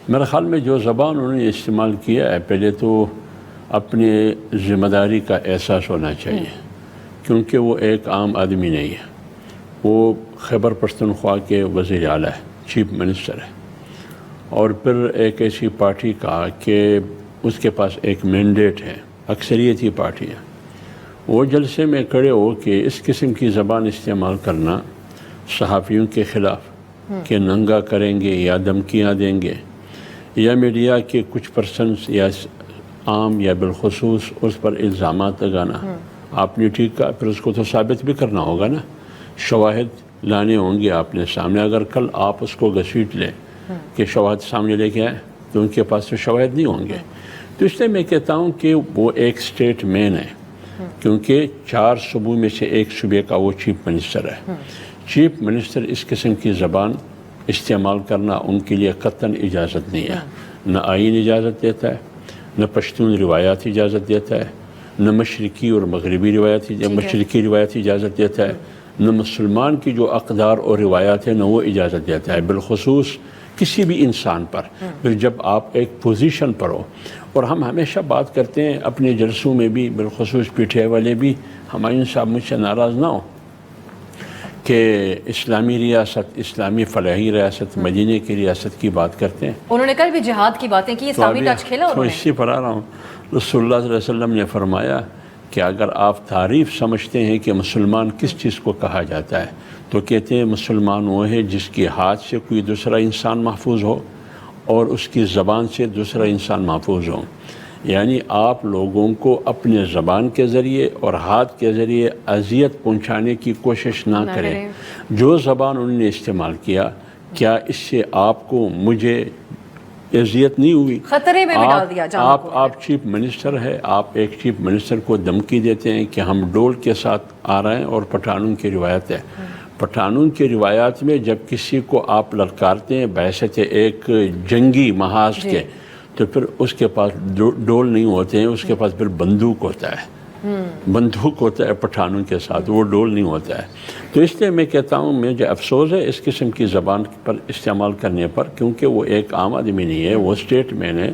میرے خیال میں جو زبان انہوں نے استعمال کیا ہے، پہلے تو اپنے ذمہ داری کا احساس ہونا چاہیے، کیونکہ وہ ایک عام آدمی نہیں ہے، وہ خیبر پختونخوا کے وزیر اعلیٰ ہے، چیف منسٹر ہے، اور پھر ایک ایسی پارٹی کا کہ اس کے پاس ایک مینڈیٹ ہے، اکثریتی پارٹی ہے۔ وہ جلسے میں کھڑے ہو کہ اس قسم کی زبان استعمال کرنا صحافیوں کے خلاف کہ ننگا کریں گے یا دھمکیاں دیں گے، یا میڈیا کے کچھ پرسنس یا عام یا بالخصوص اس پر الزامات لگانا، آپ نے ٹھیک کہا، پھر اس کو تو ثابت بھی کرنا ہوگا نا، شواہد لانے ہوں گے آپ نے سامنے۔ اگر کل آپ اس کو گھسیٹ لیں کہ شواہد سامنے لے کے آئیں تو ان کے پاس تو شواہد نہیں ہوں گے۔ تو اس لیے میں کہتا ہوں کہ وہ ایک اسٹیٹ مین ہے، کیونکہ 4 صوبوں میں سے ایک صوبے کا وہ چیف منسٹر ہے۔ چیف منسٹر اس قسم کی زبان استعمال کرنا ان کے لیے قطعاً اجازت نہیں ہے، نہ آئین اجازت دیتا ہے، نہ پشتون روایات اجازت دیتا ہے، نہ مشرقی اور مغربی مشرقی روایات اجازت دیتا ہے، نہ مسلمان کی جو اقدار اور روایات ہیں نہ وہ اجازت دیتا ہے، بالخصوص کسی بھی انسان پر۔ پھر جب آپ ایک پوزیشن پر ہو، اور ہم ہمیشہ بات کرتے ہیں اپنے جلسوں میں بھی، بالخصوص پی ٹی آئی والے بھی، ہمایوں صاحب مجھ سے ناراض نہ ہو کہ اسلامی ریاست، اسلامی فلاحی ریاست، مدینے کی ریاست کی بات کرتے ہیں۔ انہوں نے کل بھی جہاد کی باتیں کی، اسلامی ٹچ کھیلا انہوں نے۔ تو اسی پر آ رہا ہوں، رسول اللہ صلی اللہ علیہ وسلم نے فرمایا کہ اگر آپ تعریف سمجھتے ہیں کہ مسلمان کس چیز کو کہا جاتا ہے تو کہتے ہیں مسلمان وہ ہے جس کے ہاتھ سے کوئی دوسرا انسان محفوظ ہو اور اس کی زبان سے دوسرا انسان محفوظ ہو۔ یعنی آپ لوگوں کو اپنے زبان کے ذریعے اور ہاتھ کے ذریعے اذیت پہنچانے کی کوشش نہ کریں۔ جو زبان انہوں نے استعمال کیا، کیا اس سے آپ کو، مجھے اذیت نہیں ہوئی؟ خطرے میں بھی ڈال دیا جہاں کو۔ آپ چیف منسٹر ہے، آپ ایک چیف منسٹر کو دھمکی دیتے ہیں کہ ہم ڈول کے ساتھ آ رہے ہیں، اور پٹھانوں کی روایت ہے، پٹھانوں کی روایات میں جب کسی کو آپ للکارتے ہیں بحیثیت ایک جنگی محاذ کے، تو پھر اس کے پاس ڈول نہیں ہوتے ہیں، اس کے پاس پھر بندوق ہوتا ہے، بندوق ہوتا ہے پٹھانوں کے ساتھ، وہ ڈول نہیں ہوتا ہے۔ تو اس لیے میں کہتا ہوں مجھے افسوس ہے اس قسم کی زبان پر استعمال کرنے پر، کیونکہ وہ ایک عام آدمی نہیں ہے، وہ اسٹیٹ مین ہے۔